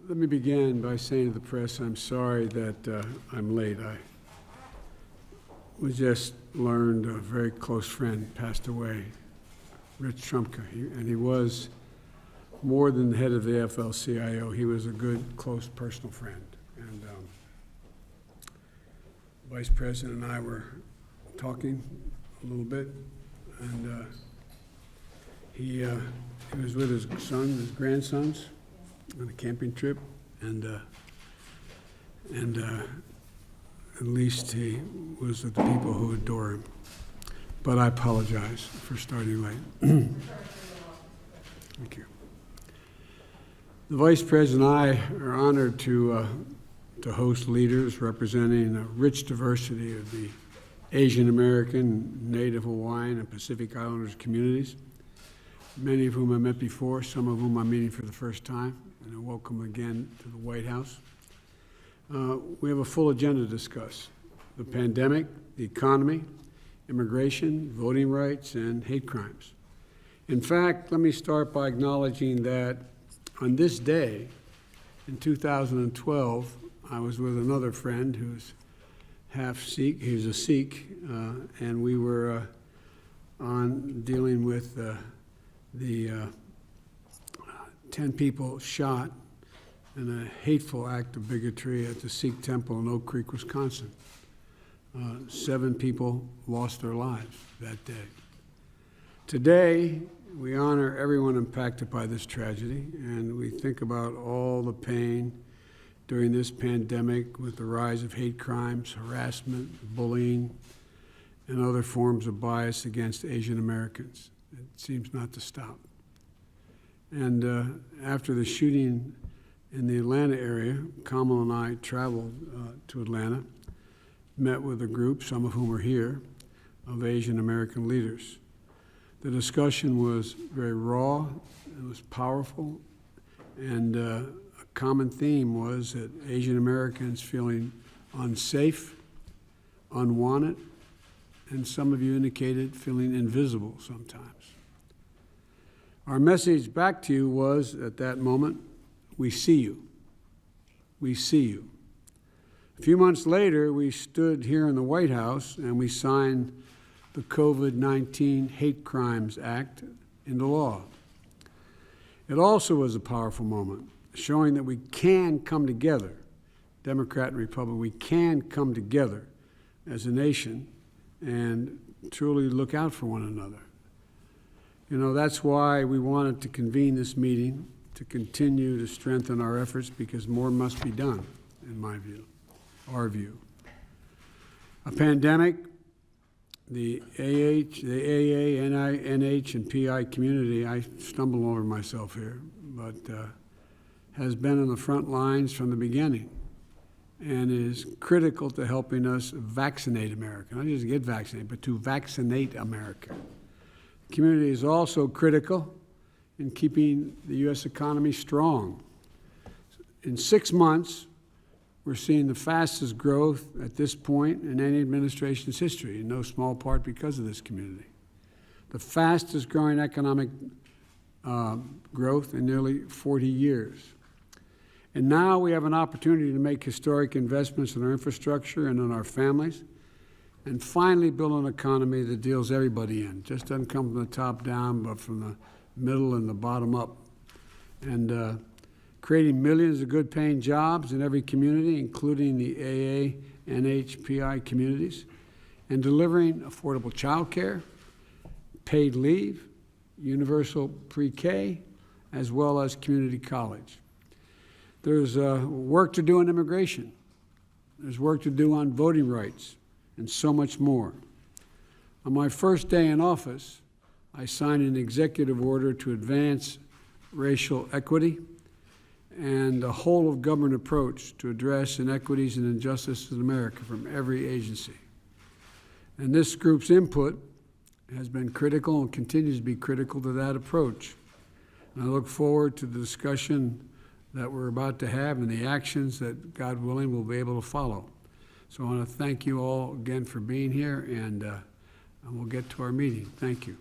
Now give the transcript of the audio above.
Let me begin by saying to the press, I'm sorry that I'm late. We just learned a very close friend passed away, Rich Trumka, and he was more than the head of the AFL-CIO. He was a good, close, personal friend. And Vice President and I were talking a little bit, and he was with his grandsons, on a camping trip, and at least he was with the people who adore him. But I apologize for starting late. Thank you. The Vice President and I are honored to host leaders representing a rich diversity of the Asian American, Native Hawaiian, and Pacific Islanders communities, many of whom I met before, some of whom I'm meeting for the first time, and welcome again to the White House. We have a full agenda to discuss: the pandemic, the economy, immigration, voting rights, and hate crimes. In fact, let me start by acknowledging that on this day in 2012, I was with another friend who's half Sikh, he's a Sikh, and we were on dealing with the 10 people shot in a hateful act of bigotry at the Sikh temple in Oak Creek, Wisconsin. 7 people lost their lives that day. Today, we honor everyone impacted by this tragedy, and we think about all the pain during this pandemic with the rise of hate crimes, harassment, bullying, and other forms of bias against Asian Americans. It seems not to stop. And after the shooting in the Atlanta area, Kamala and I traveled to Atlanta, met with a group, some of whom are here, of Asian American leaders. The discussion was very raw, it was powerful, and a common theme was that Asian Americans feeling unsafe, unwanted, and some of you indicated feeling invisible sometimes. Our message back to you was, at that moment, we see you. We see you. A few months later, we stood here in the White House and we signed the COVID-19 Hate Crimes Act into law. It also was a powerful moment, showing that we can come together, Democrat and Republican, we can come together as a nation and truly look out for one another. You know, that's why we wanted to convene this meeting, to continue to strengthen our efforts, because more must be done, in my view, our view. A pandemic, the AA, NH, and PI community, I stumble over myself here, but has been on the front lines from the beginning and is critical to helping us vaccinate America. Not just to get vaccinated, but to vaccinate America. The community is also critical in keeping the U.S. economy strong. In 6 months, we're seeing the fastest growth at this point in any administration's history, in no small part because of this community. The fastest growing economic growth in nearly 40 years. And now we have an opportunity to make historic investments in our infrastructure and in our families, and finally build an economy that deals everybody in. Just doesn't come from the top down, but from the middle and the bottom up. And creating millions of good-paying jobs in every community, including the AA, NH, PI communities, and delivering affordable child care, paid leave, universal pre-K, as well as community college. There's work to do on immigration. There's work to do on voting rights, and so much more. On my first day in office, I signed an executive order to advance racial equity and a whole-of-government approach to address inequities and injustices in America from every agency. And this group's input has been critical and continues to be critical to that approach. And I look forward to the discussion that we're about to have and the actions that, God willing, we'll be able to follow. So I want to thank you all again for being here, and we'll get to our meeting. Thank you.